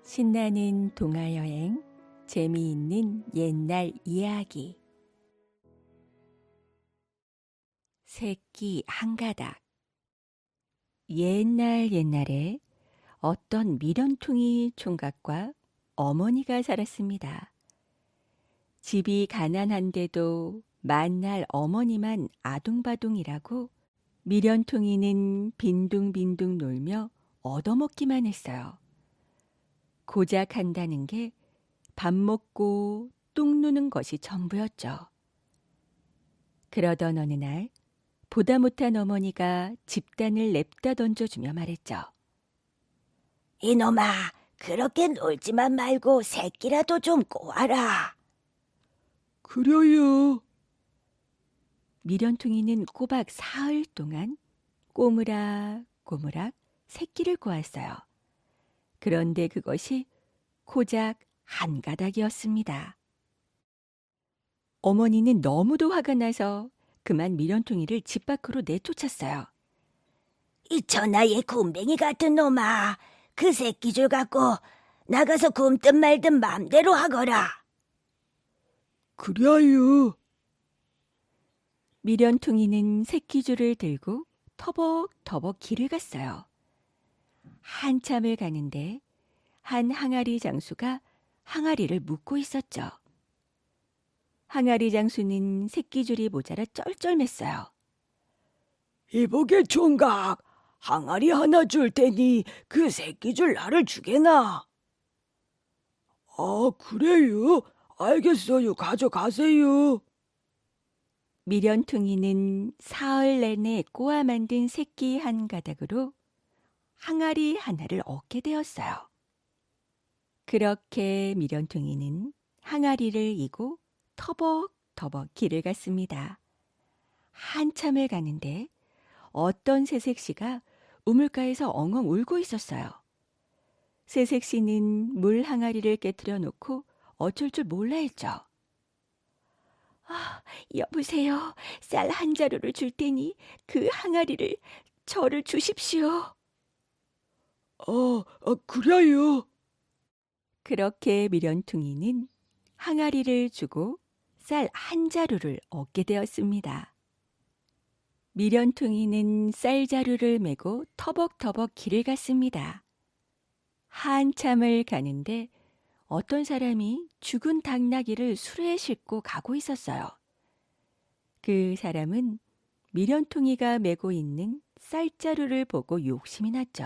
신나는 동화여행, 재미있는 옛날 이야기. 새끼 한 가닥. 옛날에 어떤 미련퉁이 총각과 어머니가 살았습니다. 집이 가난한데도 만날 어머니만 아둥바둥이라고 미련퉁이는 빈둥빈둥 놀며 얻어먹기만 했어요. 고작 한다는 게 밥 먹고 똥 누는 것이 전부였죠. 그러던 어느 날 보다 못한 어머니가 집단을 냅다 던져주며 말했죠. 이놈아, 그렇게 놀지만 말고 새끼라도 좀 꼬아라. 그래요. 미련퉁이는 꼬박 사흘 동안 꼬무락꼬무락 새끼를 꼬았어요. 그런데 그것이 고작 한 가닥이었습니다. 어머니는 너무도 화가 나서 그만 미련퉁이를 집 밖으로 내쫓았어요. 이 천하의 굼벵이 같은 놈아, 그 새끼줄 갖고 나가서 굶든 말든 맘대로 하거라. 그래요. 미련퉁이는 새끼줄을 들고 터벅터벅 길을 갔어요. 한참을 가는데 한 항아리 장수가 항아리를 묶고 있었죠. 항아리 장수는 새끼줄이 모자라 쩔쩔맸어요. 이보게 총각, 항아리 하나 줄 테니 그 새끼줄 나를 주게나. 아, 그래요? 알겠어요. 가져가세요. 미련퉁이는 사흘 내내 꼬아 만든 새끼 한 가닥으로 항아리 하나를 얻게 되었어요. 그렇게 미련퉁이는 항아리를 이고 터벅터벅 길을 갔습니다. 한참을 가는데 어떤 새색시가 우물가에서 엉엉 울고 있었어요. 새색시는 물 항아리를 깨트려 놓고 어쩔 줄 몰라 했죠. 여보세요. 쌀 한 자루를 줄 테니 그 항아리를 저를 주십시오. 그래요. 그렇게 미련퉁이는 항아리를 주고 쌀 한 자루를 얻게 되었습니다. 미련퉁이는 쌀 자루를 메고 터벅터벅 길을 갔습니다. 한참을 가는데 어떤 사람이 죽은 당나귀를 수레에 싣고 가고 있었어요. 그 사람은 미련퉁이가 메고 있는 쌀자루를 보고 욕심이 났죠.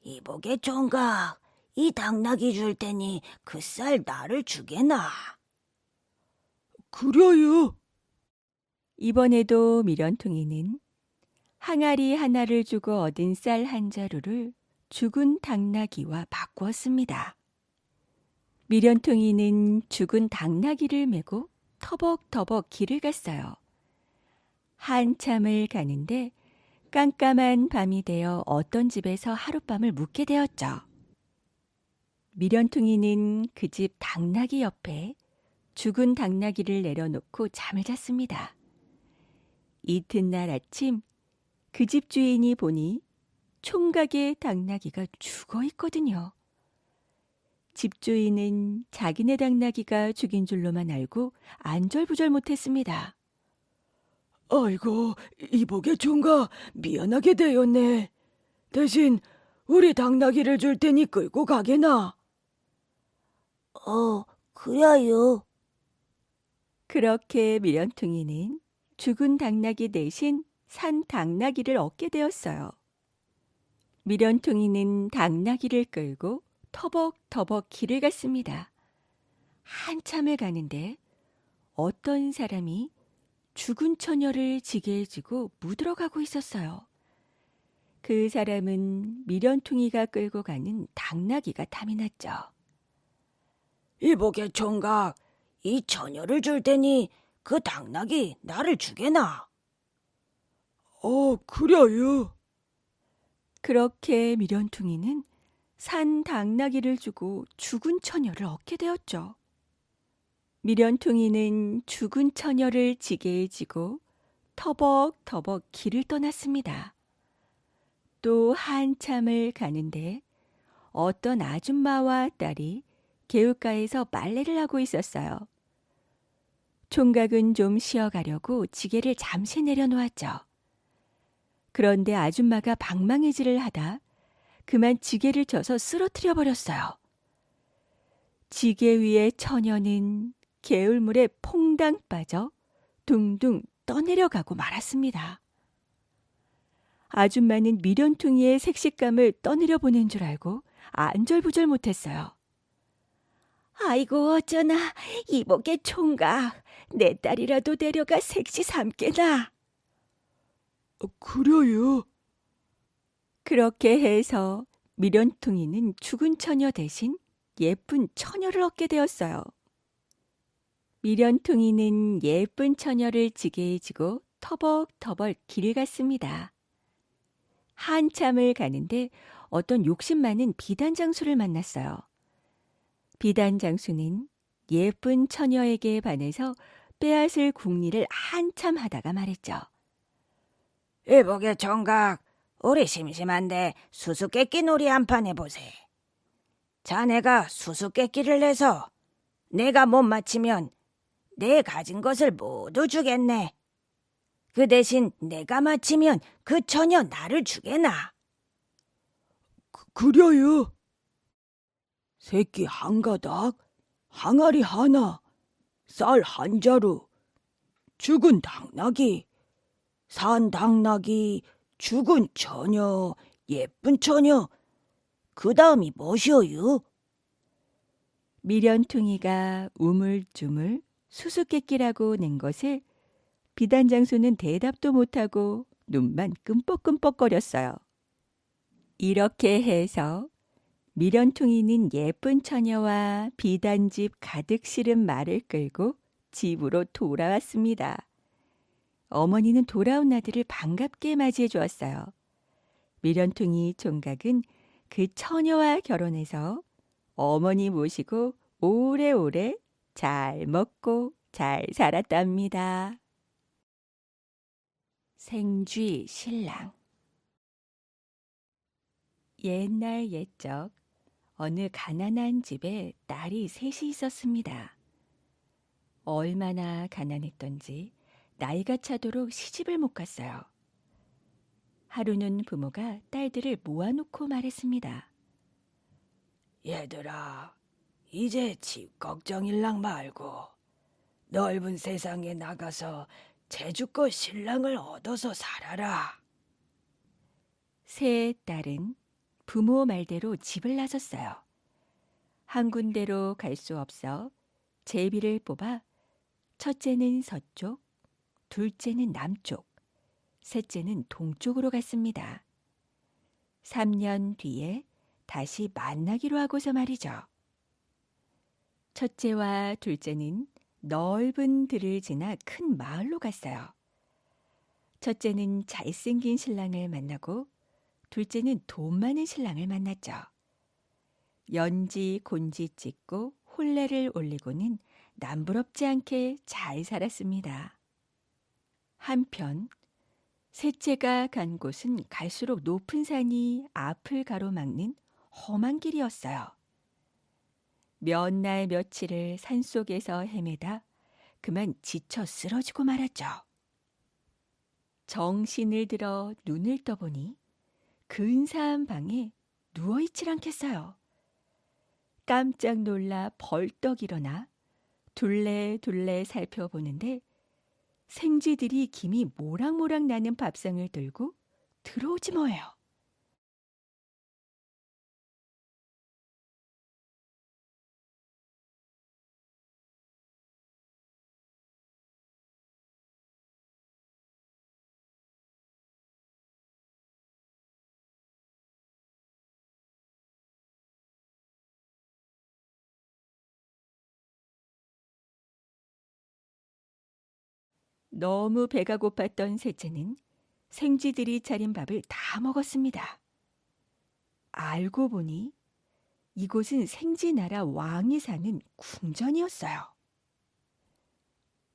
이보게 총각, 이 당나귀 줄 테니 그 쌀 나를 주게나. 그래요. 이번에도 미련퉁이는 항아리 하나를 주고 얻은 쌀 한 자루를 죽은 당나귀와 바꾸었습니다. 미련퉁이는 죽은 당나귀를 메고 터벅터벅 길을 갔어요. 한참을 가는데 깜깜한 밤이 되어 어떤 집에서 하룻밤을 묵게 되었죠. 미련퉁이는 그 집 당나귀 옆에 죽은 당나귀를 내려놓고 잠을 잤습니다. 이튿날 아침 그 집 주인이 보니 총각의 당나귀가 죽어 있거든요. 집주인은 자기네 당나귀가 죽인 줄로만 알고 안절부절 못했습니다. 아이고, 이보게 총각, 미안하게 되었네. 대신 우리 당나귀를 줄 테니 끌고 가게나. 그래요. 그렇게 미련퉁이는 죽은 당나귀 대신 산 당나귀를 얻게 되었어요. 미련퉁이는 당나귀를 끌고 터벅터벅 길을 갔습니다. 한참을 가는데 어떤 사람이 죽은 처녀를 지게에 지고 묻으러 가고 있었어요. 그 사람은 미련퉁이가 끌고 가는 당나귀가 탐이 났죠. 이보게 총각, 이 처녀를 줄 테니 그 당나귀 나를 주게나. 그래요. 그렇게 미련퉁이는 산 당나귀를 주고 죽은 처녀를 얻게 되었죠. 미련퉁이는 죽은 처녀를 지게에 지고 터벅터벅 길을 떠났습니다. 또 한참을 가는데 어떤 아줌마와 딸이 개울가에서 빨래를 하고 있었어요. 총각은 좀 쉬어가려고 지게를 잠시 내려놓았죠. 그런데 아줌마가 방망이질을 하다 그만 지게를 쳐서 쓰러뜨려 버렸어요. 지게 위에 처녀는 개울물에 퐁당 빠져 둥둥 떠내려가고 말았습니다. 아줌마는 미련퉁이의 색식감을 떠내려 보낸 줄 알고 안절부절 못했어요. 아이고 어쩌나 이복의 총각 내 딸이라도 데려가 색시 삼게나. 그래요. 그렇게 해서 미련퉁이는 죽은 처녀 대신 예쁜 처녀를 얻게 되었어요. 미련퉁이는 예쁜 처녀를 지게에 지고 터벅터벅 길을 갔습니다. 한참을 가는데 어떤 욕심 많은 비단장수를 만났어요. 비단장수는 예쁜 처녀에게 반해서 빼앗을 궁리를 한참 하다가 말했죠. 이복의 총각, 우리 심심한데 수수께끼 놀이 한 판 해보세. 자네가 수수께끼를 내서 내가 못 맞히면 내 가진 것을 모두 주겠네. 그 대신 내가 맞히면 그 처녀 나를 주게나. 그래요. 새끼 한 가닥, 항아리 하나, 쌀 한 자루, 죽은 당나귀, 산 당나귀, 죽은 처녀, 예쁜 처녀, 그 다음이 무엇이오유? 미련퉁이가 우물쭈물 수수께끼라고 낸 것을 비단장수는 대답도 못하고 눈만 끔뻑끔뻑거렸어요. 이렇게 해서 미련퉁이는 예쁜 처녀와 비단집 가득 실은 말을 끌고 집으로 돌아왔습니다. 어머니는 돌아온 아들을 반갑게 맞이해 주었어요. 미련퉁이 총각은 그 처녀와 결혼해서 어머니 모시고 오래오래 잘 먹고 잘 살았답니다. 생쥐 신랑. 옛날 옛적 어느 가난한 집에 딸이 셋이 있었습니다. 얼마나 가난했던지 나이가 차도록 시집을 못 갔어요. 하루는 부모가 딸들을 모아놓고 말했습니다. 얘들아, 이제 집 걱정일랑 말고 넓은 세상에 나가서 제주껏 신랑을 얻어서 살아라. 세 딸은 부모 말대로 집을 나섰어요. 한 군데로 갈 수 없어 제비를 뽑아 첫째는 서쪽, 둘째는 남쪽, 셋째는 동쪽으로 갔습니다. 3년 뒤에 다시 만나기로 하고서 말이죠. 첫째와 둘째는 넓은 들을 지나 큰 마을로 갔어요. 첫째는 잘생긴 신랑을 만나고 둘째는 돈 많은 신랑을 만났죠. 연지 곤지 찍고 혼례를 올리고는 남부럽지 않게 잘 살았습니다. 한편 셋째가 간 곳은 갈수록 높은 산이 앞을 가로막는 험한 길이었어요. 몇 날 며칠을 산속에서 헤매다 그만 지쳐 쓰러지고 말았죠. 정신을 들어 눈을 떠보니 근사한 방에 누워있질 않겠어요. 깜짝 놀라 벌떡 일어나 둘레둘레 살펴보는데 생쥐들이 김이 모락모락 나는 밥상을 들고 들어오지 뭐예요. 너무 배가 고팠던 셋째는 생쥐들이 차린 밥을 다 먹었습니다. 알고 보니 이곳은 생쥐나라 왕이 사는 궁전이었어요.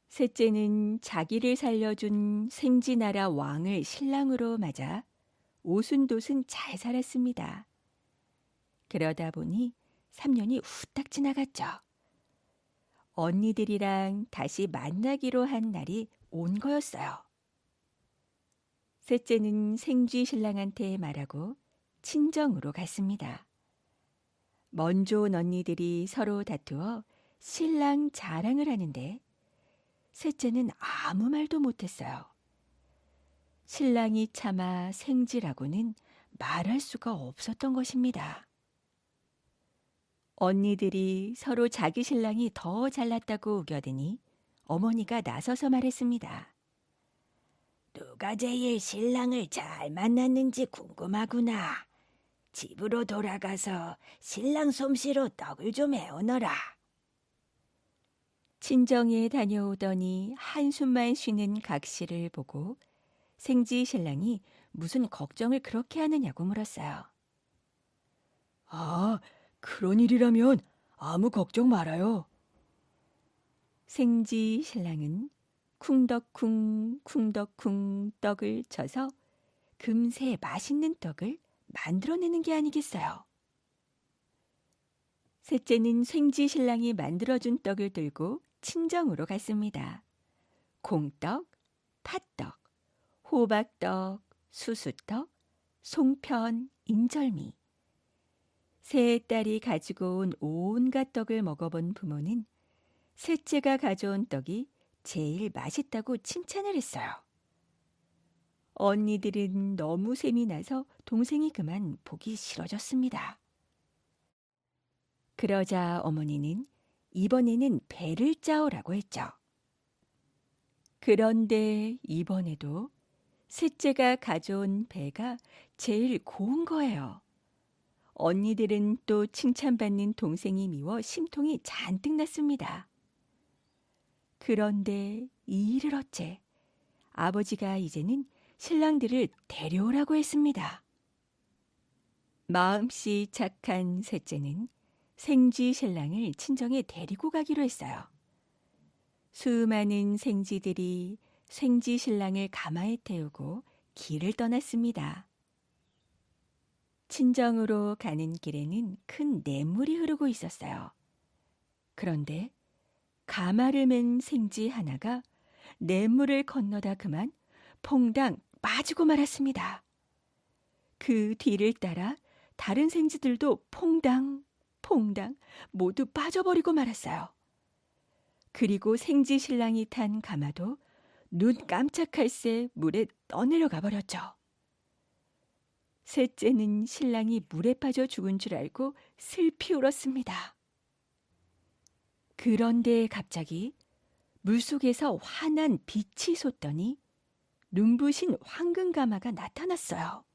셋째는 자기를 살려준 생쥐나라 왕을 신랑으로 맞아 오순도순 잘 살았습니다. 그러다 보니 3년이 후딱 지나갔죠. 언니들이랑 다시 만나기로 한 날이 온 거였어요. 셋째는 생쥐 신랑한테 말하고 친정으로 갔습니다. 먼저 온 언니들이 서로 다투어 신랑 자랑을 하는데 셋째는 아무 말도 못했어요. 신랑이 차마 생쥐라고는 말할 수가 없었던 것입니다. 언니들이 서로 자기 신랑이 더 잘났다고 우겨대니 어머니가 나서서 말했습니다. 누가 제일 신랑을 잘 만났는지 궁금하구나. 집으로 돌아가서 신랑 솜씨로 떡을 좀 해오너라. 친정에 다녀오더니 한숨만 쉬는 각 씨를 보고 생쥐 신랑이 무슨 걱정을 그렇게 하느냐고 물었어요. 아, 그런 일이라면 아무 걱정 말아요. 생쥐 신랑은 쿵덕쿵 쿵덕쿵 떡을 쳐서 금세 맛있는 떡을 만들어내는 게 아니겠어요. 셋째는 생쥐 신랑이 만들어준 떡을 들고 친정으로 갔습니다. 콩떡, 팥떡, 호박떡, 수수떡, 송편, 인절미. 세 딸이 가지고 온 온갖 떡을 먹어본 부모는 셋째가 가져온 떡이 제일 맛있다고 칭찬을 했어요. 언니들은 너무 셈이 나서 동생이 그만 보기 싫어졌습니다. 그러자 어머니는 이번에는 배를 짜오라고 했죠. 그런데 이번에도 셋째가 가져온 배가 제일 고운 거예요. 언니들은 또 칭찬받는 동생이 미워 심통이 잔뜩 났습니다. 그런데 이 일을 어째 아버지가 이제는 신랑들을 데려오라고 했습니다. 마음씨 착한 셋째는 생쥐 신랑을 친정에 데리고 가기로 했어요. 수많은 생쥐들이 생쥐 신랑을 가마에 태우고 길을 떠났습니다. 친정으로 가는 길에는 큰 냇물이 흐르고 있었어요. 그런데 가마를 맨 생쥐 하나가 냇물을 건너다 그만 퐁당 빠지고 말았습니다. 그 뒤를 따라 다른 생쥐들도 퐁당 퐁당 모두 빠져버리고 말았어요. 그리고 생쥐 신랑이 탄 가마도 눈 깜짝할 새 물에 떠내려가 버렸죠. 셋째는 신랑이 물에 빠져 죽은 줄 알고 슬피 울었습니다. 그런데 갑자기 물속에서 환한 빛이 솟더니 눈부신 황금가마가 나타났어요.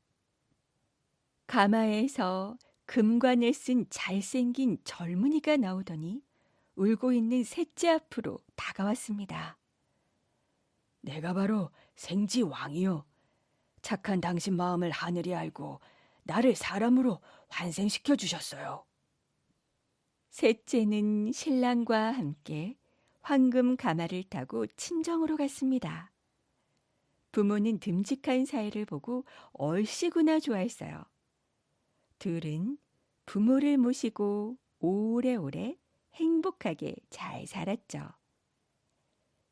가마에서 금관을 쓴 잘생긴 젊은이가 나오더니 울고 있는 셋째 앞으로 다가왔습니다. 내가 바로 생쥐 왕이요. 착한 당신 마음을 하늘이 알고 나를 사람으로 환생시켜 주셨어요. 셋째는 신랑과 함께 황금 가마를 타고 친정으로 갔습니다. 부모는 듬직한 사이를 보고 얼씨구나 좋아했어요. 둘은 부모를 모시고 오래오래 행복하게 잘 살았죠.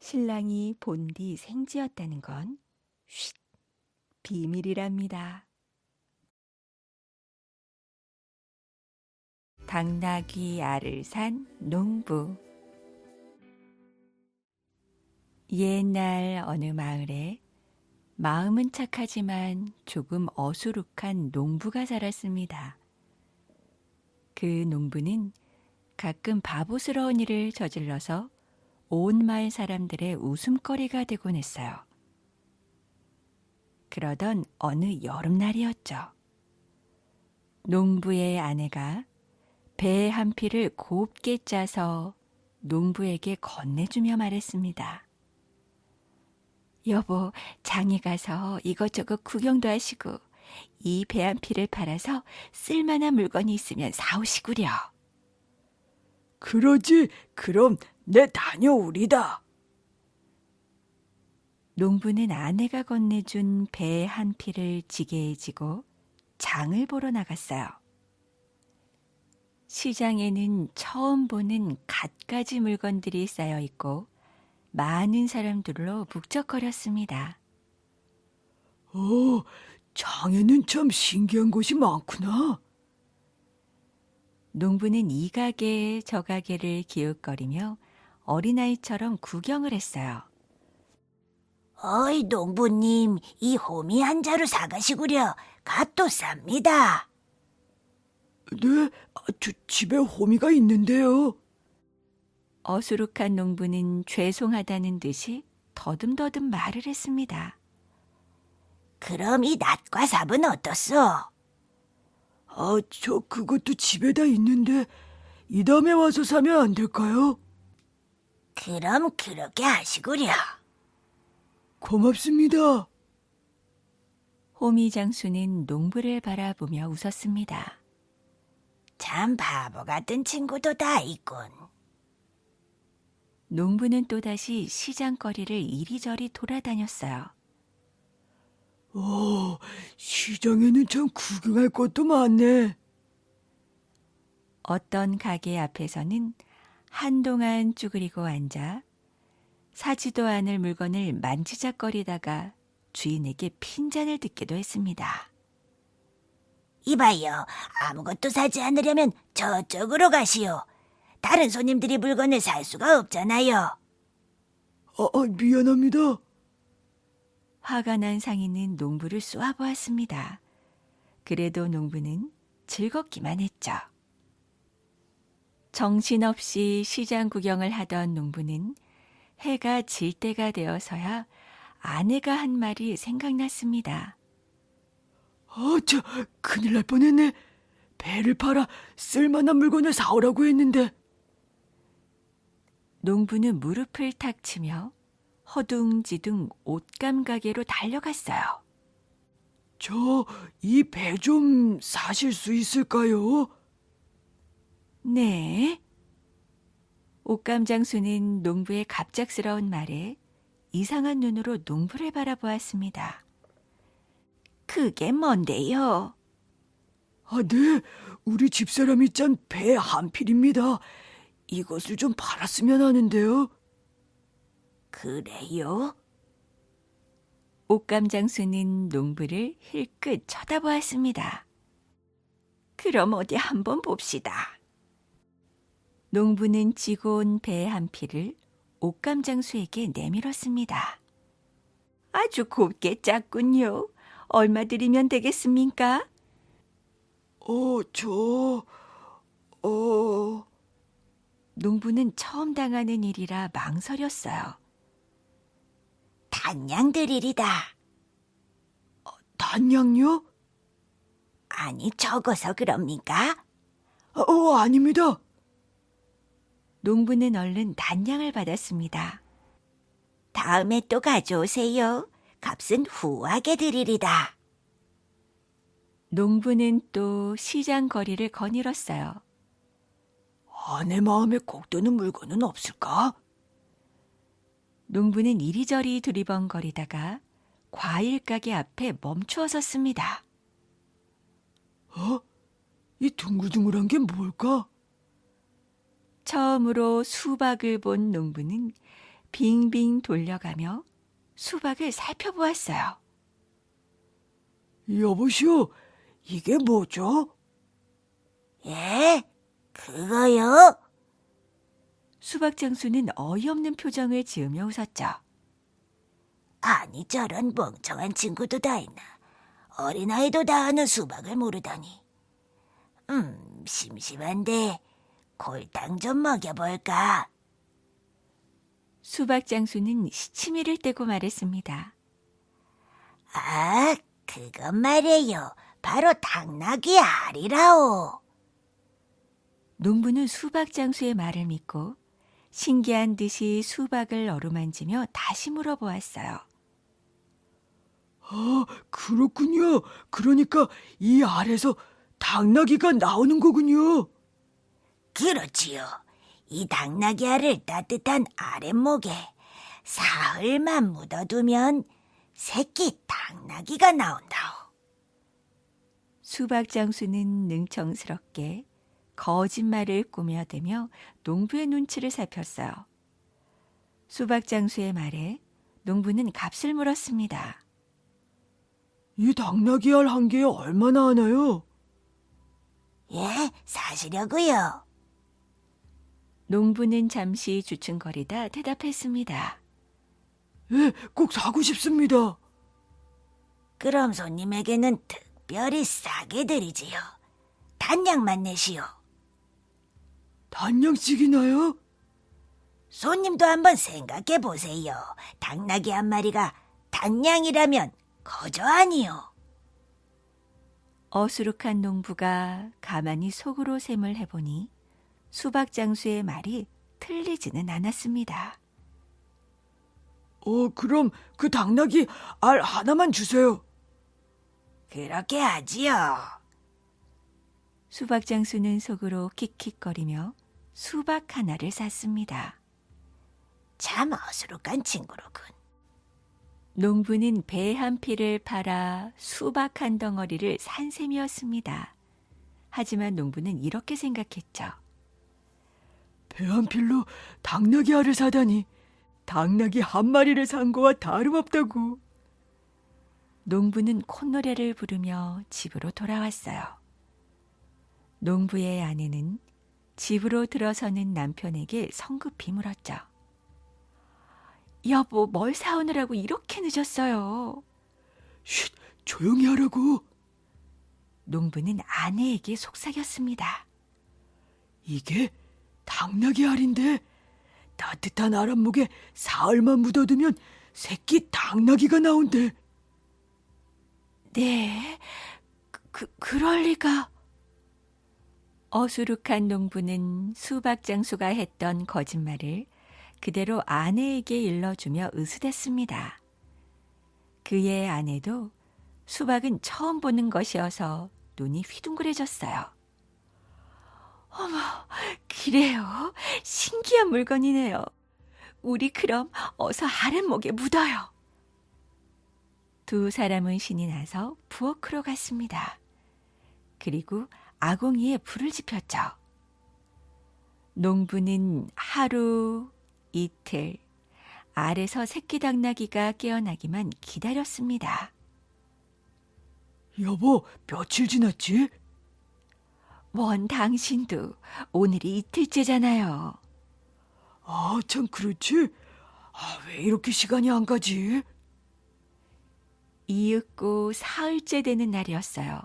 신랑이 본디 생쥐였다는 건 쉿, 비밀이랍니다. 당나귀 알을 산 농부. 옛날 어느 마을에 마음은 착하지만 조금 어수룩한 농부가 살았습니다. 그 농부는 가끔 바보스러운 일을 저질러서 온 마을 사람들의 웃음거리가 되곤 했어요. 그러던 어느 여름날이었죠. 농부의 아내가 배 한 피를 곱게 짜서 농부에게 건네주며 말했습니다. 여보, 장에 가서 이것저것 구경도 하시고 이 배 한 피를 팔아서 쓸만한 물건이 있으면 사오시구려. 그러지, 그럼 내 다녀오리다. 농부는 아내가 건네준 배 한 피를 지게에 지고 장을 보러 나갔어요. 시장에는 처음 보는 갖가지 물건들이 쌓여 있고 많은 사람들로 북적거렸습니다. 장에는 참 신기한 곳이 많구나. 농부는 이 가게 저 가게를 기웃거리며 어린아이처럼 구경을 했어요. 어이, 농부님, 이 호미 한 자루 사가시구려. 값도 쌉니다. 네, 저 집에 호미가 있는데요. 어수룩한 농부는 죄송하다는 듯이 더듬더듬 말을 했습니다. 그럼 이 낫과 삽은 어떻소? 저 그것도 집에다 있는데 이 다음에 와서 사면 안 될까요? 그럼 그렇게 하시구려. 고맙습니다. 호미 장수는 농부를 바라보며 웃었습니다. 참 바보 같은 친구도 다 있군. 농부는 또다시 시장거리를 이리저리 돌아다녔어요. 시장에는 참 구경할 것도 많네. 어떤 가게 앞에서는 한동안 쭈그리고 앉아 사지도 않을 물건을 만지작거리다가 주인에게 핀잔을 듣기도 했습니다. 이봐요, 아무것도 사지 않으려면 저쪽으로 가시오. 다른 손님들이 물건을 살 수가 없잖아요. 미안합니다. 화가 난 상인은 농부를 쏘아보았습니다. 그래도 농부는 즐겁기만 했죠. 정신없이 시장 구경을 하던 농부는 해가 질 때가 되어서야 아내가 한 말이 생각났습니다. 큰일 날 뻔했네. 배를 팔아 쓸만한 물건을 사오라고 했는데. 농부는 무릎을 탁 치며 허둥지둥 옷감 가게로 달려갔어요. 이 배 좀 사실 수 있을까요? 네. 옷감 장수는 농부의 갑작스러운 말에 이상한 눈으로 농부를 바라보았습니다. 그게 뭔데요? 네. 우리 집사람이 짠 배 한 필입니다. 이것을 좀 팔았으면 하는데요. 그래요? 옷감 장수는 농부를 힐끗 쳐다보았습니다. 그럼 어디 한번 봅시다. 농부는 지고 온 배 한 필을 옷감 장수에게 내밀었습니다. 아주 곱게 짰군요. 얼마 드리면 되겠습니까? 농부는 처음 당하는 일이라 망설였어요. 단양 드리리다. 단양요? 아니, 적어서 그럽니까? 아닙니다. 농부는 얼른 단양을 받았습니다. 다음에 또 가져오세요. 값은 후하게 드리리다. 농부는 또 시장 거리를 거닐었어요. 아내 마음에 곡도는 물건은 없을까? 농부는 이리저리 두리번거리다가 과일 가게 앞에 멈추어 섰습니다. 이 둥글둥글한 게 뭘까? 처음으로 수박을 본 농부는 빙빙 돌려가며 수박을 살펴보았어요. 여보시오, 이게 뭐죠? 예? 그거요? 수박 장수는 어이없는 표정을 지으며 웃었죠. 아니, 저런 멍청한 친구도 다 있나. 어린아이도 다 아는 수박을 모르다니. 심심한데 골탕 좀 먹여볼까? 수박 장수는 시치미를 떼고 말했습니다. 아, 그것 말이에요. 바로 당나귀 알이라오. 농부는 수박 장수의 말을 믿고 신기한 듯이 수박을 어루만지며 다시 물어보았어요. 그렇군요. 그러니까 이 알에서 당나귀가 나오는 거군요. 그렇지요. 이 당나귀 알을 따뜻한 아랫목에 사흘만 묻어두면 새끼 당나귀가 나온다오. 수박 장수는 능청스럽게 거짓말을 꾸며대며 농부의 눈치를 살폈어요. 수박 장수의 말에 농부는 값을 물었습니다. 이 당나귀 알 한 개에 얼마나 하나요? 예, 사시려고요. 농부는 잠시 주춤거리다 대답했습니다. 예, 꼭 사고 싶습니다. 그럼 손님에게는 특별히 싸게 드리지요. 단량만 내시오. 단량씩이나요? 손님도 한번 생각해 보세요. 당나귀 한 마리가 단량이라면 거저 아니요. 어수룩한 농부가 가만히 속으로 셈을 해보니 수박 장수의 말이 틀리지는 않았습니다. 그럼 그 당나귀 알 하나만 주세요. 그렇게 하지요. 수박 장수는 속으로 킥킥거리며 수박 하나를 샀습니다. 참 어수룩한 친구로군. 농부는 배 한 피를 팔아 수박 한 덩어리를 산 셈이었습니다. 하지만 농부는 이렇게 생각했죠. 배 한 필로 당나귀 알을 사다니 당나귀 한 마리를 산 거와 다름없다고. 농부는 콧노래를 부르며 집으로 돌아왔어요. 농부의 아내는 집으로 들어서는 남편에게 성급히 물었죠. 여보, 뭘 사오느라고 이렇게 늦었어요? 쉿, 조용히 하라고. 농부는 아내에게 속삭였습니다. 이게 당나귀 알인데 따뜻한 알 한 목에 사흘만 묻어두면 새끼 당나귀가 나온대. 네, 그럴 리가. 어수룩한 농부는 수박 장수가 했던 거짓말을 그대로 아내에게 일러주며 으스댔습니다. 그의 아내도 수박은 처음 보는 것이어서 눈이 휘둥그레졌어요. 어머, 그래요? 신기한 물건이네요. 우리 그럼 어서 아랫목에 묻어요. 두 사람은 신이 나서 부엌으로 갔습니다. 그리고 아궁이에 불을 지폈죠. 농부는 하루, 이틀, 알에서 새끼 당나귀가 깨어나기만 기다렸습니다. 여보, 며칠 지났지? 원 당신도 오늘이 이틀째잖아요. 아, 참 그렇지. 왜 이렇게 시간이 안 가지? 이윽고 사흘째 되는 날이었어요.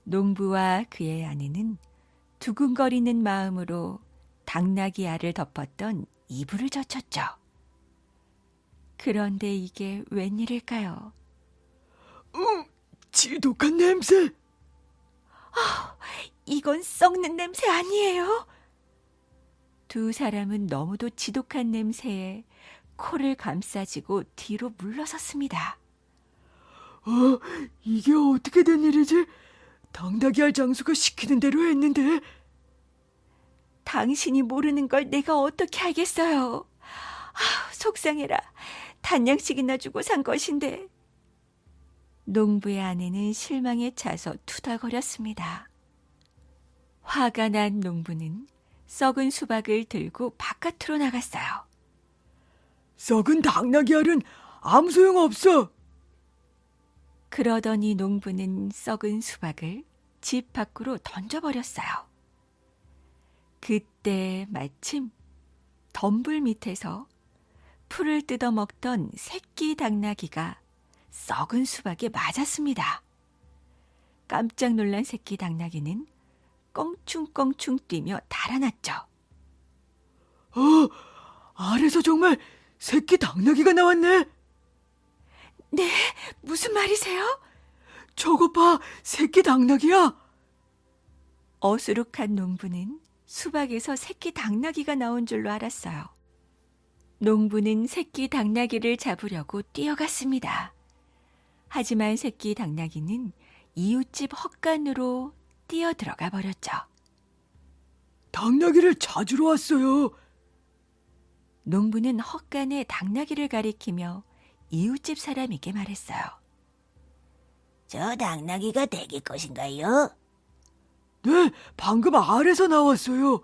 농부와 그의 아내는 두근거리는 마음으로 당나귀 알을 덮었던 이불을 젖혔죠. 그런데 이게 웬일일까요? 지독한 냄새. 이건 썩는 냄새 아니에요? 두 사람은 너무도 지독한 냄새에 코를 감싸쥐고 뒤로 물러섰습니다. 이게 어떻게 된 일이지? 당나귀 알 장수가 시키는 대로 했는데. 당신이 모르는 걸 내가 어떻게 알겠어요? 속상해라. 단량씩이나 주고 산 것인데. 농부의 아내는 실망에 차서 투덜거렸습니다. 화가 난 농부는 썩은 수박을 들고 바깥으로 나갔어요. 썩은 당나귀 알은 아무 소용 없어. 그러더니 농부는 썩은 수박을 집 밖으로 던져버렸어요. 그때 마침 덤불 밑에서 풀을 뜯어먹던 새끼 당나귀가 썩은 수박에 맞았습니다. 깜짝 놀란 새끼 당나귀는 껑충껑충 뛰며 달아났죠. 알에서 정말 새끼 당나귀가 나왔네. 네, 무슨 말이세요? 저것 봐, 새끼 당나귀야. 어수룩한 농부는 수박에서 새끼 당나귀가 나온 줄로 알았어요. 농부는 새끼 당나귀를 잡으려고 뛰어갔습니다. 하지만 새끼 당나귀는 이웃집 헛간으로 뛰어들어가 버렸죠. 당나귀를 찾으러 왔어요. 농부는 헛간에 당나귀를 가리키며 이웃집 사람에게 말했어요. 저 당나귀가 대기 것인가요? 네, 방금 알에서 나왔어요.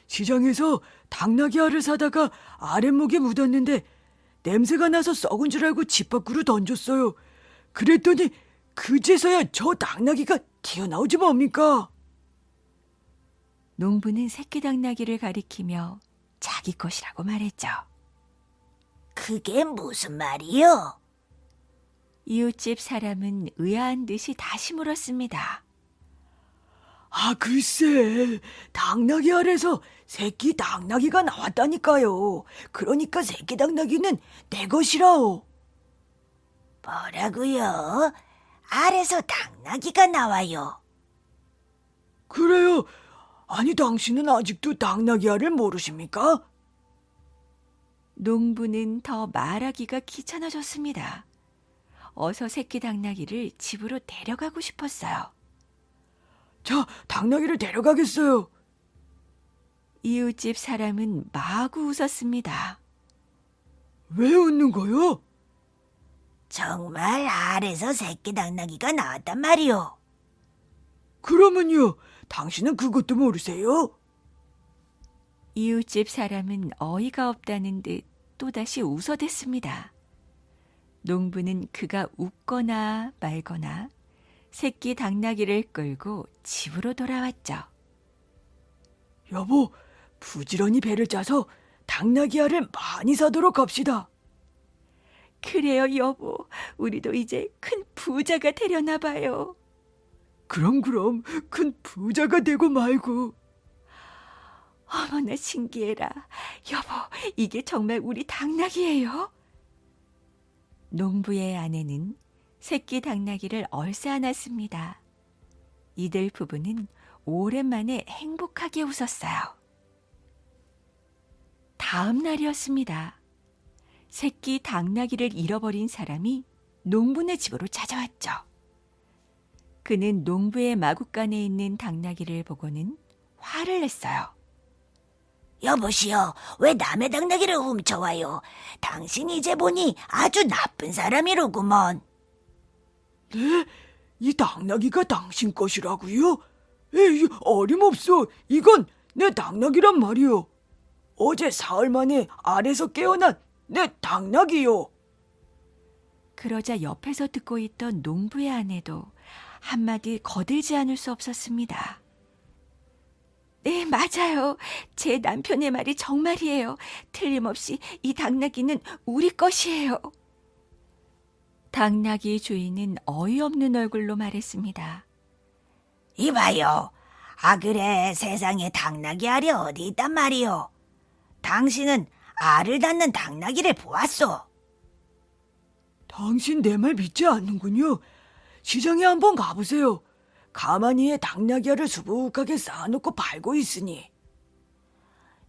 시장에서 당나귀 알을 사다가 아랫목에 묻었는데 냄새가 나서 썩은 줄 알고 집 밖으로 던졌어요. 그랬더니 그제서야 저 당나귀가 튀어나오지 뭡니까? 농부는 새끼 당나귀를 가리키며 자기 것이라고 말했죠. 그게 무슨 말이요? 이웃집 사람은 의아한 듯이 다시 물었습니다. 아, 글쎄, 당나귀 알에서 새끼 당나귀가 나왔다니까요. 그러니까 새끼 당나귀는 내 것이라오. 뭐라고요? 알에서 당나귀가 나와요. 그래요. 아니, 당신은 아직도 당나귀 알을 모르십니까? 농부는 더 말하기가 귀찮아졌습니다. 어서 새끼 당나귀를 집으로 데려가고 싶었어요. 자, 당나귀를 데려가겠어요. 이웃집 사람은 마구 웃었습니다. 왜 웃는 거요? 정말 알에서 새끼 당나귀가 나왔단 말이요. 그러면요, 당신은 그것도 모르세요? 이웃집 사람은 어이가 없다는 듯 또다시 웃어댔습니다. 농부는 그가 웃거나 말거나 새끼 당나귀를 끌고 집으로 돌아왔죠. 여보, 부지런히 배를 짜서 당나귀 알을 많이 사도록 합시다. 그래요, 여보. 우리도 이제 큰 부자가 되려나 봐요. 그럼 큰 부자가 되고 말고. 어머나 신기해라. 여보, 이게 정말 우리 당나귀예요? 농부의 아내는 새끼 당나귀를 얼싸안았습니다. 이들 부부는 오랜만에 행복하게 웃었어요. 다음 날이었습니다. 새끼 당나귀를 잃어버린 사람이 농부네 집으로 찾아왔죠. 그는 농부의 마구간에 있는 당나귀를 보고는 화를 냈어요. 여보시오, 왜 남의 당나귀를 훔쳐와요? 당신 이제 보니 아주 나쁜 사람이로구먼. 네? 이 당나귀가 당신 것이라고요? 에이, 어림없어. 이건 내 당나귀란 말이요. 어제 사흘 만에 알에서 깨어난 내 당나귀요. 그러자 옆에서 듣고 있던 농부의 아내도 한마디 거들지 않을 수 없었습니다. 네, 맞아요. 제 남편의 말이 정말이에요. 틀림없이 이 당나귀는 우리 것이에요. 당나귀 주인은 어이없는 얼굴로 말했습니다. 이봐요. 아 그래, 세상에 당나귀 알이 어디 있단 말이요. 당신은 알을 낳는 당나귀를 보았소. 당신 내 말 믿지 않는군요. 시장에 한번 가보세요. 가만히에 당나귀 알을 수북하게 쌓아놓고 팔고 있으니.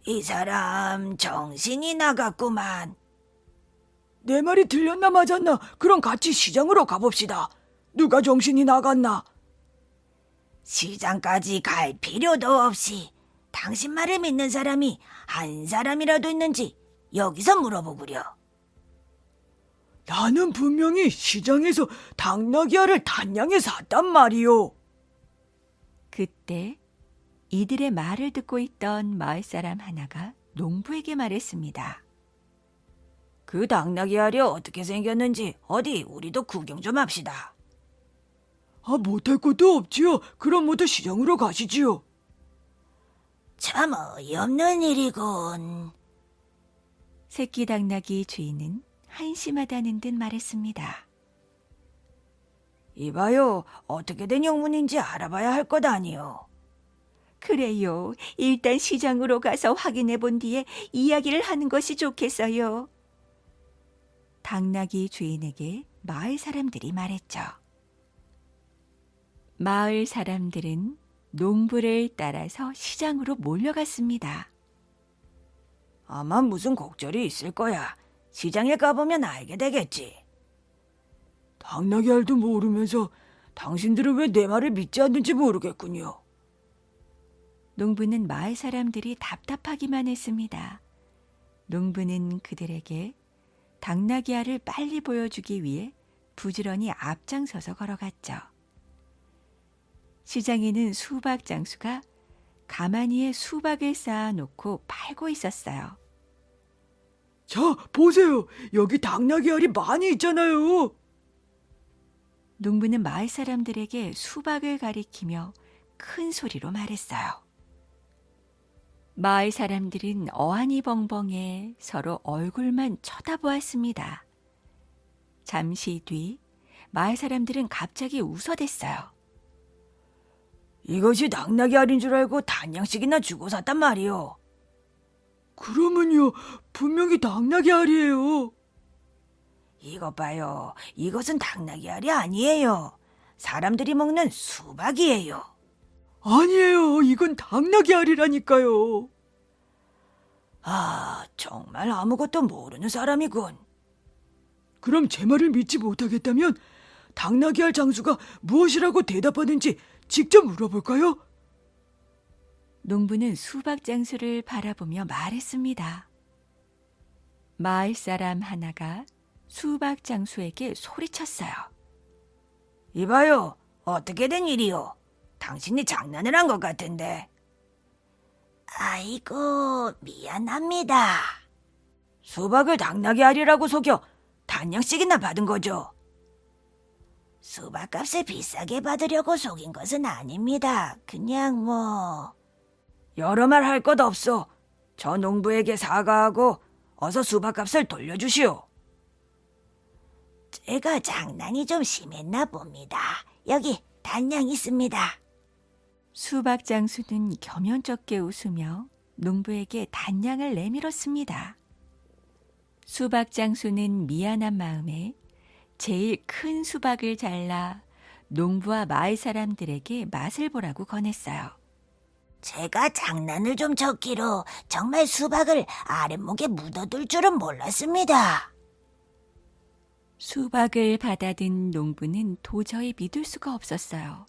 이 사람 정신이 나갔구만. 내 말이 들렸나 맞았나? 그럼 같이 시장으로 가봅시다. 누가 정신이 나갔나? 시장까지 갈 필요도 없이 당신 말을 믿는 사람이 한 사람이라도 있는지 여기서 물어보구려. 나는 분명히 시장에서 당나귀 알을 단양에 샀단 말이요. 그때 이들의 말을 듣고 있던 마을 사람 하나가 농부에게 말했습니다. 그 당나귀 알이 어떻게 생겼는지 어디 우리도 구경 좀 합시다. 아, 못할 것도 없지요. 그럼 모두 시장으로 가시지요. 참 어이없는 일이군. 새끼 당나귀 주인은 한심하다는 듯 말했습니다. 이봐요, 어떻게 된 영문인지 알아봐야 할 것 아니요. 그래요. 일단 시장으로 가서 확인해 본 뒤에 이야기를 하는 것이 좋겠어요. 당나귀 주인에게 마을 사람들이 말했죠. 마을 사람들은 농부를 따라서 시장으로 몰려갔습니다. 아마 무슨 곡절이 있을 거야. 시장에 가보면 알게 되겠지. 당나귀 알도 모르면서 당신들은 왜 내 말을 믿지 않는지 모르겠군요. 농부는 마을 사람들이 답답하기만 했습니다. 농부는 그들에게 당나귀 알을 빨리 보여주기 위해 부지런히 앞장서서 걸어갔죠. 시장에는 수박 장수가 가마니에 수박을 쌓아놓고 팔고 있었어요. 자, 보세요. 여기 당나귀 알이 많이 있잖아요. 농부는 마을 사람들에게 수박을 가리키며 큰 소리로 말했어요. 마을 사람들은 어안이 벙벙해 서로 얼굴만 쳐다보았습니다. 잠시 뒤 마을 사람들은 갑자기 웃어댔어요. 이것이 당나귀 알인 줄 알고 단양씩이나 주고 샀단 말이오. 그러면요, 분명히 당나귀 알이에요. 이것 봐요. 이것은 당나귀 알이 아니에요. 사람들이 먹는 수박이에요. 아니에요, 이건 당나귀 알이라니까요. 아, 정말 아무것도 모르는 사람이군. 그럼 제 말을 믿지 못하겠다면 당나귀 알 장수가 무엇이라고 대답하는지 직접 물어볼까요? 농부는 수박 장수를 바라보며 말했습니다. 마을 사람 하나가 수박 장수에게 소리쳤어요. 이봐요. 어떻게 된 일이요? 당신이 장난을 한 것 같은데. 아이고, 미안합니다. 수박을 당나귀 알이라고 속여 단양씩이나 받은 거죠? 수박값을 비싸게 받으려고 속인 것은 아닙니다. 그냥 여러 말 할 것 없어. 저 농부에게 사과하고 어서 수박값을 돌려주시오. 제가 장난이 좀 심했나 봅니다. 여기 단양 있습니다. 수박 장수는 겸연쩍게 웃으며 농부에게 단량을 내밀었습니다. 수박 장수는 미안한 마음에 제일 큰 수박을 잘라 농부와 마을 사람들에게 맛을 보라고 권했어요. 제가 장난을 좀 쳤기로 정말 수박을 아랫목에 묻어둘 줄은 몰랐습니다. 수박을 받아든 농부는 도저히 믿을 수가 없었어요.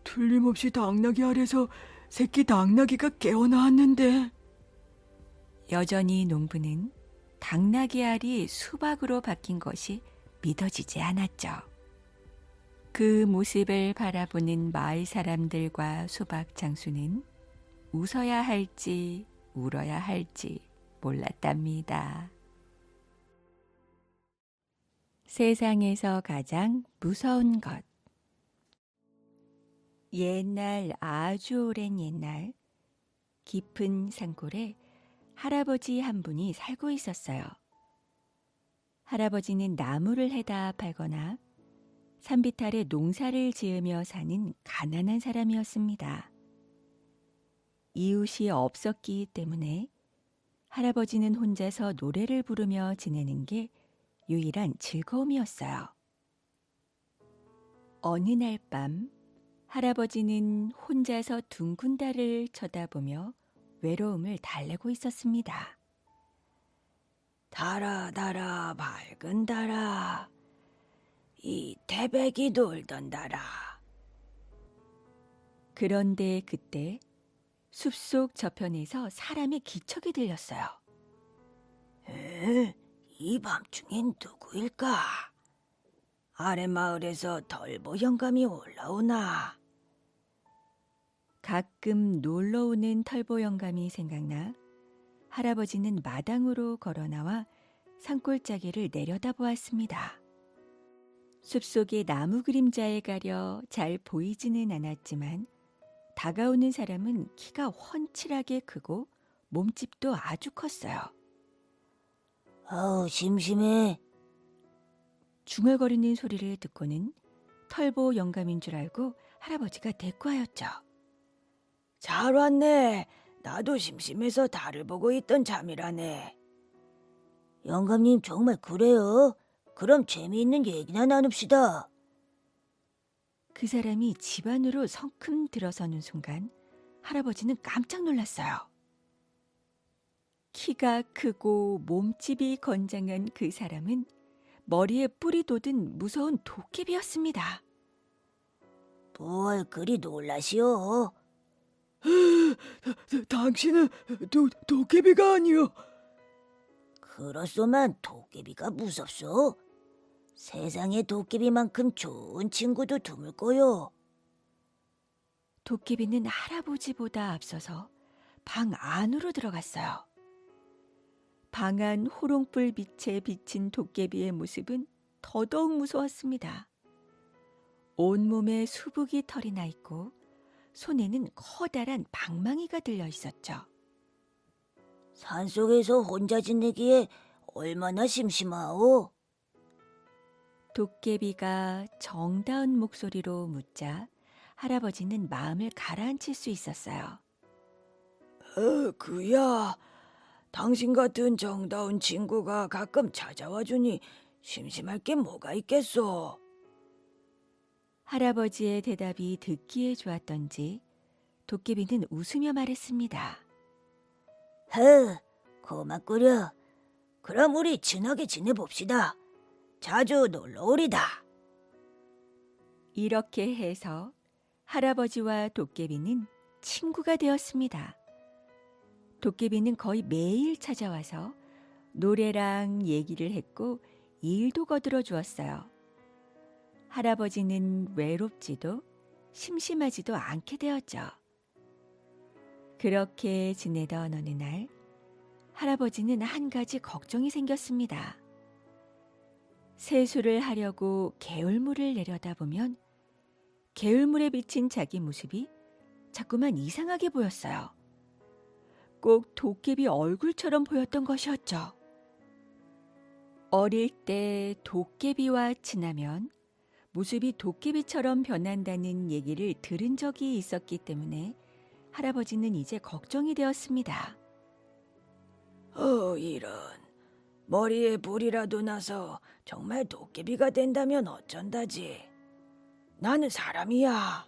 틀림없이 당나귀 알에서 새끼 당나귀가 깨어나왔는데. 여전히 농부는 당나귀 알이 수박으로 바뀐 것이 믿어지지 않았죠. 그 모습을 바라보는 마을 사람들과 수박 장수는 웃어야 할지 울어야 할지 몰랐답니다. 세상에서 가장 무서운 것. 옛날, 아주 오랜 옛날, 깊은 산골에 할아버지 한 분이 살고 있었어요. 할아버지는 나무를 해다 팔거나 산비탈에 농사를 지으며 사는 가난한 사람이었습니다. 이웃이 없었기 때문에 할아버지는 혼자서 노래를 부르며 지내는 게 유일한 즐거움이었어요. 어느 날 밤 할아버지는 혼자서 둥근 달을 쳐다보며 외로움을 달래고 있었습니다. 달아 달아 밝은 달아 이 태백이 돌던 달아. 그런데 그때 숲속 저편에서 사람의 기척이 들렸어요. 이 밤중엔 누구일까? 아랫마을에서 덜보 영감이 올라오나? 가끔 놀러오는 털보 영감이 생각나 할아버지는 마당으로 걸어나와 산골짜기를 내려다보았습니다. 숲속의 나무 그림자에 가려 잘 보이지는 않았지만 다가오는 사람은 키가 훤칠하게 크고 몸집도 아주 컸어요. 어우, 심심해. 중얼거리는 소리를 듣고는 털보 영감인 줄 알고 할아버지가 대꾸하였죠. 잘 왔네. 나도 심심해서 달을 보고 있던 잠이라네. 영감님 정말 그래요? 그럼 재미있는 얘기나 나눕시다. 그 사람이 집 안으로 성큼 들어서는 순간 할아버지는 깜짝 놀랐어요. 키가 크고 몸집이 건장한 그 사람은 머리에 뿔이 돋은 무서운 도깨비였습니다. 뭘 그리 놀라시오? 당신은 도깨비가 아니요. 그렇소만 도깨비가 무섭소? 세상에 도깨비만큼 좋은 친구도 드물 거요. 도깨비는 할아버지보다 앞서서 방 안으로 들어갔어요. 방 안 호롱불 빛에 비친 도깨비의 모습은 더더욱 무서웠습니다. 온몸에 수북이 털이 나 있고 손에는 커다란 방망이가 들려 있었죠. 산속에서 혼자 지내기에 얼마나 심심하오? 도깨비가 정다운 목소리로 묻자 할아버지는 마음을 가라앉힐 수 있었어요. 그야. 당신 같은 정다운 친구가 가끔 찾아와 주니 심심할 게 뭐가 있겠소. 할아버지의 대답이 듣기에 좋았던지 도깨비는 웃으며 말했습니다. 고맙구려. 그럼 우리 친하게 지내봅시다. 자주 놀러오리다. 이렇게 해서 할아버지와 도깨비는 친구가 되었습니다. 도깨비는 거의 매일 찾아와서 노래랑 얘기를 했고 일도 거들어 주었어요. 할아버지는 외롭지도 심심하지도 않게 되었죠. 그렇게 지내던 어느 날 할아버지는 한 가지 걱정이 생겼습니다. 세수를 하려고 개울물을 내려다보면 개울물에 비친 자기 모습이 자꾸만 이상하게 보였어요. 꼭 도깨비 얼굴처럼 보였던 것이었죠. 어릴 때 도깨비와 친하면 모습이 도깨비처럼 변한다는 얘기를 들은 적이 있었기 때문에 할아버지는 이제 걱정이 되었습니다. 이런. 머리에 불이라도 나서 정말 도깨비가 된다면 어쩐다지. 나는 사람이야.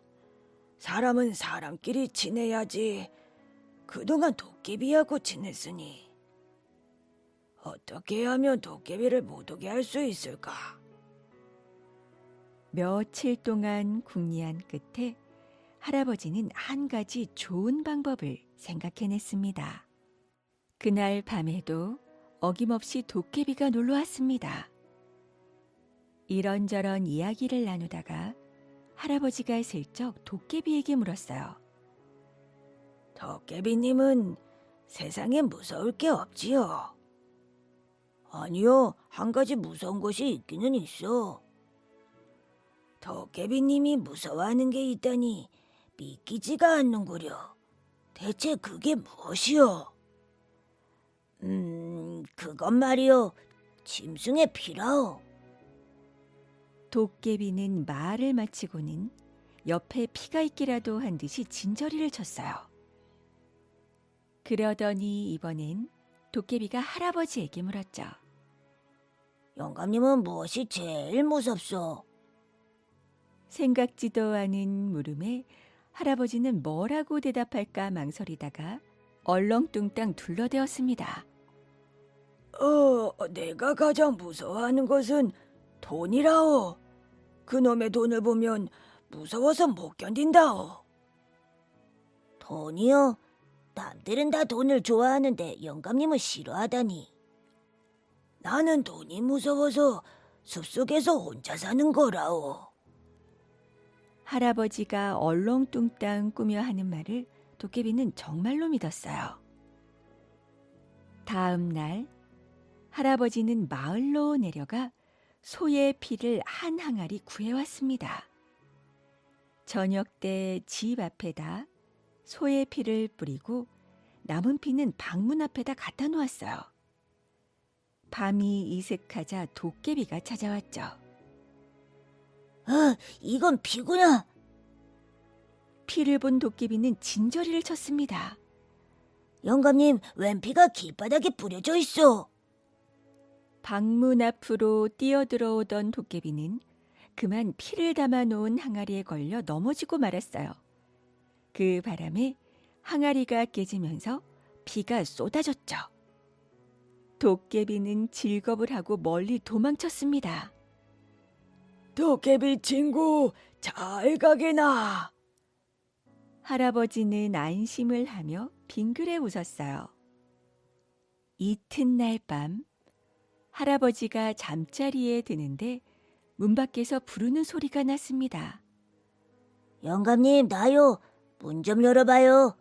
사람은 사람끼리 지내야지. 그동안 도깨비하고 지냈으니 어떻게 하면 도깨비를 못 오게 할 수 있을까? 며칠 동안 궁리한 끝에 할아버지는 한 가지 좋은 방법을 생각해냈습니다. 그날 밤에도 어김없이 도깨비가 놀러 왔습니다. 이런저런 이야기를 나누다가 할아버지가 슬쩍 도깨비에게 물었어요. 도깨비님은 세상에 무서울 게 없지요? 아니요, 한 가지 무서운 것이 있기는 있어. 도깨비님이 무서워하는 게 있다니 믿기지가 않는구려. 대체 그게 무엇이요? 그것 말이요, 짐승의 피라오. 도깨비는 말을 마치고는 옆에 피가 있기라도 한 듯이 진저리를 쳤어요. 그러더니 이번엔 도깨비가 할아버지에게 물었죠. 영감님은 무엇이 제일 무섭소? 생각지도 않은 물음에 할아버지는 뭐라고 대답할까 망설이다가 얼렁뚱땅 둘러대었습니다. 내가 가장 무서워하는 것은 돈이라오. 그놈의 돈을 보면 무서워서 못 견딘다오. 돈이요? 남들은 다 돈을 좋아하는데 영감님은 싫어하다니. 나는 돈이 무서워서 숲속에서 혼자 사는 거라오. 할아버지가 얼렁뚱땅 꾸며 하는 말을 도깨비는 정말로 믿었어요. 다음 날 할아버지는 마을로 내려가 소의 피를 한 항아리 구해왔습니다. 저녁 때 집 앞에다 소의 피를 뿌리고 남은 피는 방문 앞에다 갖다 놓았어요. 밤이 이슥하자 도깨비가 찾아왔죠. 이건 피구나. 피를 본 도깨비는 진저리를 쳤습니다. 영감님, 웬 피가 길바닥에 뿌려져 있어? 방문 앞으로 뛰어들어오던 도깨비는 그만 피를 담아놓은 항아리에 걸려 넘어지고 말았어요. 그 바람에 항아리가 깨지면서 피가 쏟아졌죠. 도깨비는 질겁을 하고 멀리 도망쳤습니다. 도깨비 친구, 잘 가게나. 할아버지는 안심을 하며 빙그레 웃었어요. 이튿날 밤 할아버지가 잠자리에 드는데 문 밖에서 부르는 소리가 났습니다. 영감님, 나요. 문 좀 열어봐요.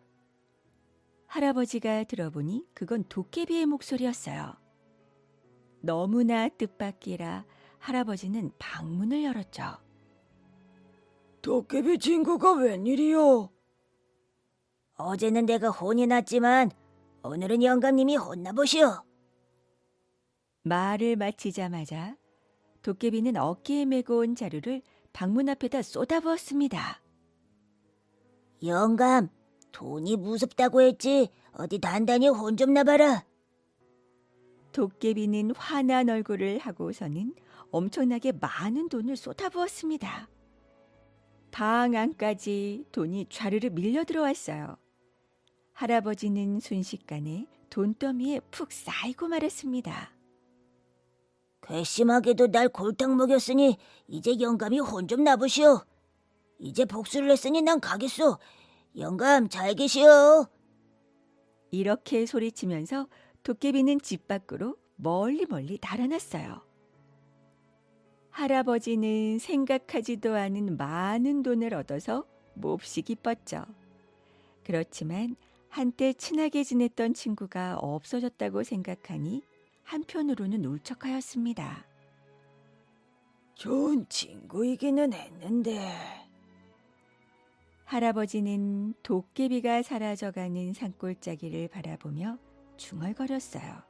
할아버지가 들어보니 그건 도깨비의 목소리였어요. 너무나 뜻밖이라 할아버지는 방문을 열었죠. 도깨비 친구가 웬일이요? 어제는 내가 혼이 났지만 오늘은 영감님이 혼나보시오. 말을 마치자마자 도깨비는 어깨에 메고 온 자루를 방문 앞에다 쏟아부었습니다. 영감, 돈이 무섭다고 했지. 어디 단단히 혼 좀 나봐라. 도깨비는 화난 얼굴을 하고서는 엄청나게 많은 돈을 쏟아부었습니다. 방 안까지 돈이 좌르르 밀려 들어왔어요. 할아버지는 순식간에 돈더미에 푹 쌓이고 말았습니다. 괘씸하게도 날 골탕 먹였으니 이제 영감이 혼 좀 나보시오. 이제 복수를 했으니 난 가겠소. 영감 잘 계시오. 이렇게 소리치면서 도깨비는 집 밖으로 멀리 달아났어요. 할아버지는 생각하지도 않은 많은 돈을 얻어서 몹시 기뻤죠. 그렇지만 한때 친하게 지냈던 친구가 없어졌다고 생각하니 한편으로는 울적하였습니다. 좋은 친구이기는 했는데. 할아버지는 도깨비가 사라져가는 산골짜기를 바라보며 중얼거렸어요.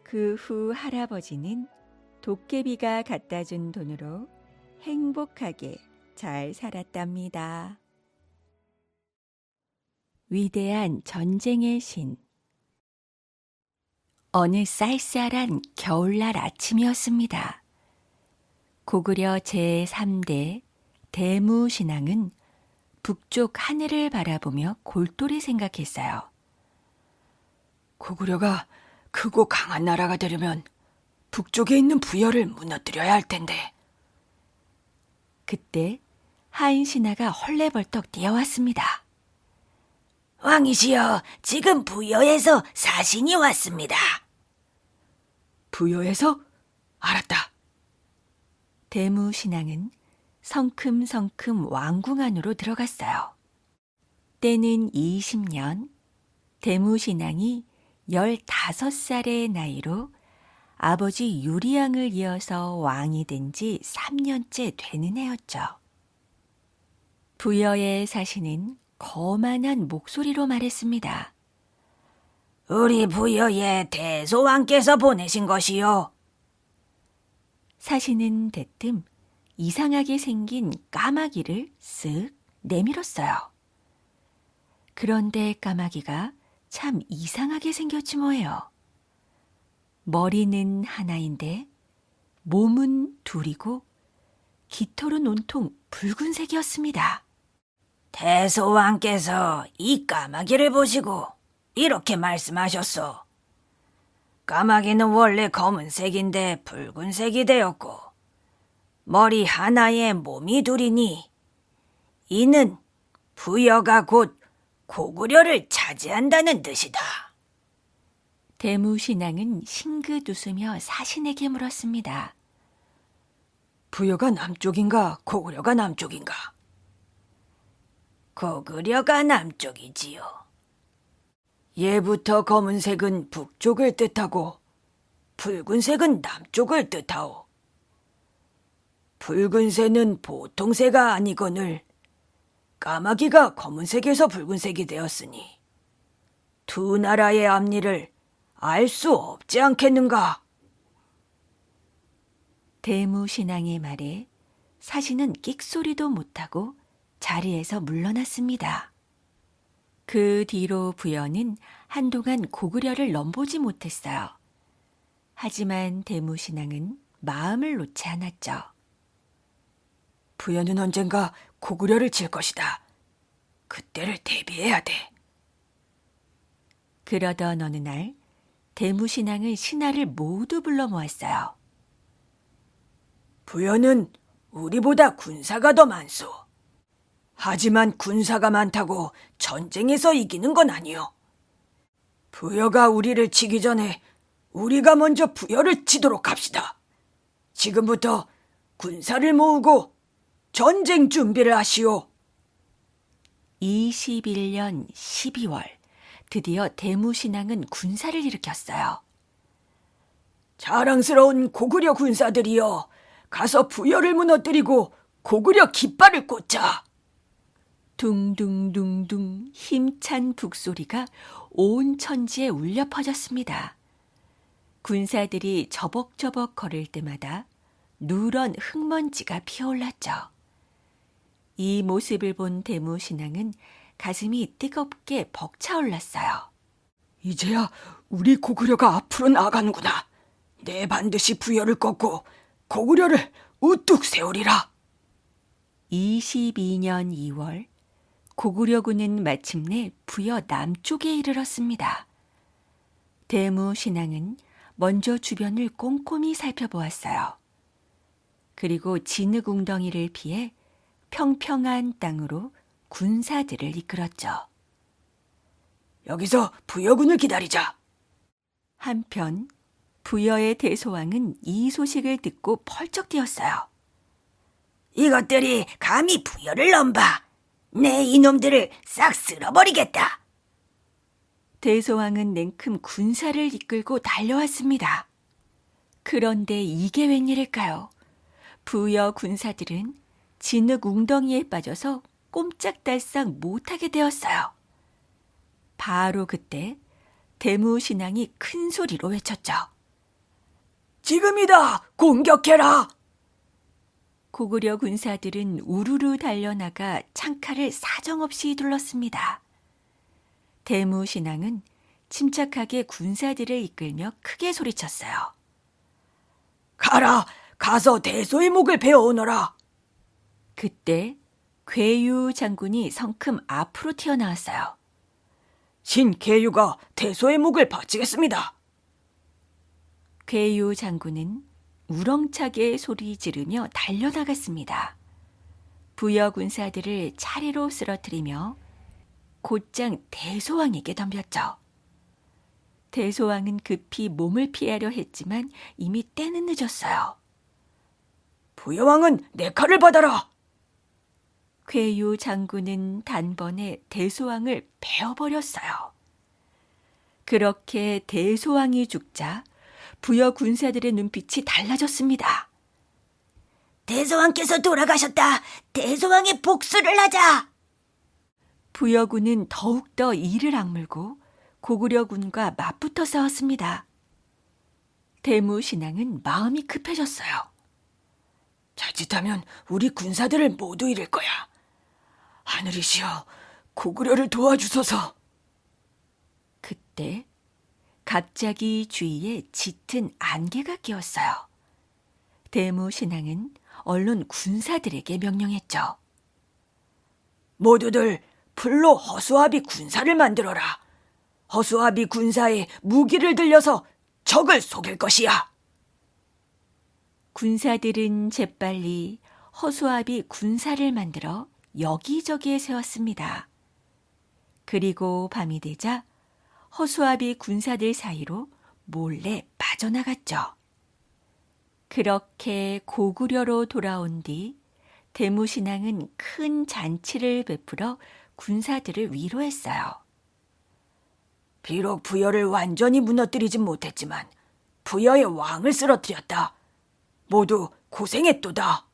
그 후 할아버지는 도깨비가 갖다 준 돈으로 행복하게 잘 살았답니다. 위대한 전쟁의 신. 어느 쌀쌀한 겨울날 아침이었습니다. 고구려 제3대 대무신앙은 북쪽 하늘을 바라보며 골똘히 생각했어요. 고구려가 크고 강한 나라가 되려면 북쪽에 있는 부여를 무너뜨려야 할 텐데. 그때 하인 신하가 헐레벌떡 뛰어왔습니다. 왕이시여, 지금 부여에서 사신이 왔습니다. 부여에서? 알았다. 대무신앙은 성큼성큼 왕궁 안으로 들어갔어요. 때는 20년, 대무신앙이 15살의 나이로 아버지 유리왕을 이어서 왕이 된 지 3년째 되는 해였죠. 부여의 사신은 거만한 목소리로 말했습니다. 우리 부여의 대소왕께서 보내신 것이요. 사신은 대뜸 이상하게 생긴 까마귀를 쓱 내밀었어요. 그런데 까마귀가 참 이상하게 생겼지 뭐예요. 머리는 하나인데 몸은 둘이고 깃털은 온통 붉은색이었습니다. 대소왕께서 이 까마귀를 보시고 이렇게 말씀하셨소. 까마귀는 원래 검은색인데 붉은색이 되었고 머리 하나에 몸이 둘이니 이는 부여가 곧 고구려를 차지한다는 뜻이다. 대무신앙은 싱긋 웃으며 사신에게 물었습니다. 부여가 남쪽인가 고구려가 남쪽인가? 고구려가 남쪽이지요. 예부터 검은색은 북쪽을 뜻하고 붉은색은 남쪽을 뜻하오. 붉은새는 보통 새가 아니거늘 까마귀가 검은색에서 붉은색이 되었으니 두 나라의 앞니를 알 수 없지 않겠는가? 대무신앙의 말에 사신은 끽소리도 못하고 자리에서 물러났습니다. 그 뒤로 부여는 한동안 고구려를 넘보지 못했어요. 하지만 대무신앙은 마음을 놓지 않았죠. 부여는 언젠가 고구려를 칠 것이다. 그때를 대비해야 돼. 그러던 어느 날 대무신앙은 신하를 모두 불러 모았어요. 부여는 우리보다 군사가 더 많소. 하지만 군사가 많다고 전쟁에서 이기는 건 아니오. 부여가 우리를 치기 전에 우리가 먼저 부여를 치도록 합시다. 지금부터 군사를 모으고 전쟁 준비를 하시오. 21년 12월 드디어 대무신앙은 군사를 일으켰어요. 자랑스러운 고구려 군사들이여, 가서 부여를 무너뜨리고 고구려 깃발을 꽂자. 둥둥둥둥 힘찬 북소리가 온 천지에 울려 퍼졌습니다. 군사들이 저벅저벅 걸을 때마다 누런 흙먼지가 피어올랐죠. 이 모습을 본 대무신앙은 가슴이 뜨겁게 벅차올랐어요. 이제야 우리 고구려가 앞으로 나가는구나. 내 반드시 부여를 꺾고 고구려를 우뚝 세우리라. 22년 2월 고구려군은 마침내 부여 남쪽에 이르렀습니다. 대무신앙은 먼저 주변을 꼼꼼히 살펴보았어요. 그리고 진흙웅덩이를 피해 평평한 땅으로 군사들을 이끌었죠. 여기서 부여군을 기다리자. 한편 부여의 대소왕은 이 소식을 듣고 펄쩍 뛰었어요. 이것들이 감히 부여를 넘봐. 내 이놈들을 싹 쓸어버리겠다. 대소왕은 냉큼 군사를 이끌고 달려왔습니다. 그런데 이게 웬일일까요? 부여 군사들은 진흙 웅덩이에 빠져서 꼼짝달싹 못하게 되었어요. 바로 그때 대무신앙이 큰 소리로 외쳤죠. 지금이다! 공격해라! 고구려 군사들은 우르르 달려나가 창칼을 사정없이 둘렀습니다. 대무신앙은 침착하게 군사들을 이끌며 크게 소리쳤어요. 가라! 가서 대소의 목을 베어오너라! 그때 괴유 장군이 성큼 앞으로 튀어나왔어요. 신계유가 대소의 목을 바치겠습니다. 괴유 장군은 우렁차게 소리 지르며 달려나갔습니다. 부여 군사들을 차례로 쓰러뜨리며 곧장 대소왕에게 덤볐죠. 대소왕은 급히 몸을 피하려 했지만 이미 때는 늦었어요. 부여왕은 내 칼을 받아라! 괴유 장군은 단번에 대소왕을 베어버렸어요. 그렇게 대소왕이 죽자 부여 군사들의 눈빛이 달라졌습니다. 대소왕께서 돌아가셨다. 대소왕의 복수를 하자. 부여군은 더욱더 이를 악물고 고구려군과 맞붙어 싸웠습니다. 대무신앙은 마음이 급해졌어요. 자칫하면 우리 군사들을 모두 잃을 거야. 하늘이시여, 고구려를 도와주소서. 그때 갑자기 주위에 짙은 안개가 끼었어요. 대무신앙은 얼른 군사들에게 명령했죠. 모두들 불로 허수아비 군사를 만들어라. 허수아비 군사에 무기를 들려서 적을 속일 것이야. 군사들은 재빨리 허수아비 군사를 만들어 여기저기에 세웠습니다. 그리고 밤이 되자 허수아비 군사들 사이로 몰래 빠져나갔죠. 그렇게 고구려로 돌아온 뒤 대무신앙은 큰 잔치를 베풀어 군사들을 위로했어요. 비록 부여를 완전히 무너뜨리진 못했지만 부여의 왕을 쓰러뜨렸다. 모두 고생했도다.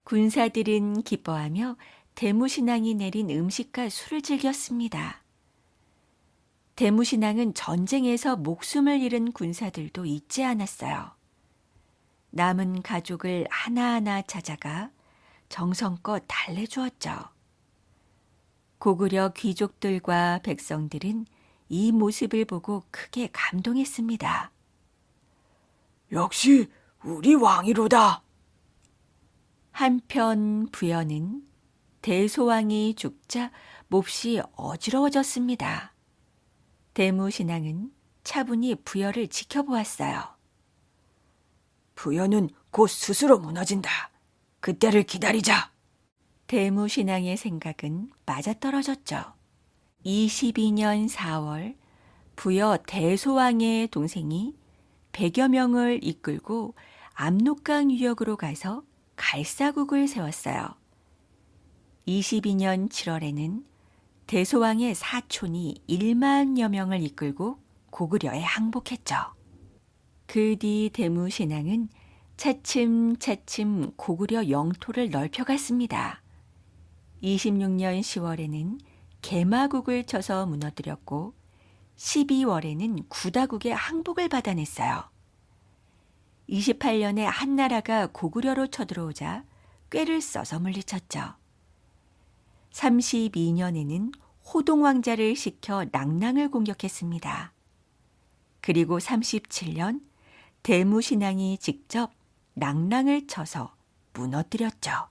군사들은 기뻐하며 대무신앙이 내린 음식과 술을 즐겼습니다. 대무신앙은 전쟁에서 목숨을 잃은 군사들도 잊지 않았어요. 남은 가족을 하나하나 찾아가 정성껏 달래주었죠. 고구려 귀족들과 백성들은 이 모습을 보고 크게 감동했습니다. 역시 우리 왕이로다. 한편 부여는 대소왕이 죽자 몹시 어지러워졌습니다. 대무신앙은 차분히 부여를 지켜보았어요. 부여는 곧 스스로 무너진다. 그때를 기다리자. 대무신앙의 생각은 맞아떨어졌죠. 22년 4월 부여 대소왕의 동생이 100여 명을 이끌고 압록강 유역으로 가서 갈사국을 세웠어요. 22년 7월에는 대소왕의 사촌이 1만여 명을 이끌고 고구려에 항복했죠. 그 뒤 대무신앙은 차츰차츰 고구려 영토를 넓혀갔습니다. 26년 10월에는 개마국을 쳐서 무너뜨렸고 12월에는 구다국의 항복을 받아냈어요. 28년에 한나라가 고구려로 쳐들어오자 꾀를 써서 물리쳤죠. 32년에는 호동왕자를 시켜 낭랑을 공격했습니다. 그리고 37년 대무신앙이 직접 낭랑을 쳐서 무너뜨렸죠.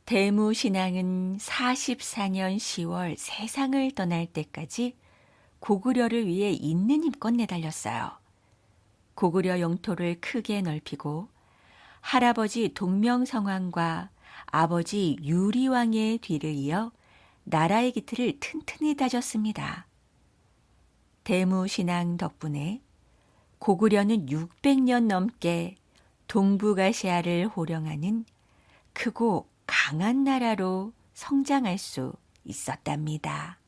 대무신앙은 44년 10월 세상을 떠날 때까지 고구려를 위해 있는 힘껏 내달렸어요. 고구려 영토를 크게 넓히고 할아버지 동명성왕과 아버지 유리왕의 뒤를 이어 나라의 기틀을 튼튼히 다졌습니다. 대무신앙 덕분에 고구려는 600년 넘게 동북아시아를 호령하는 크고 강한 나라로 성장할 수 있었답니다.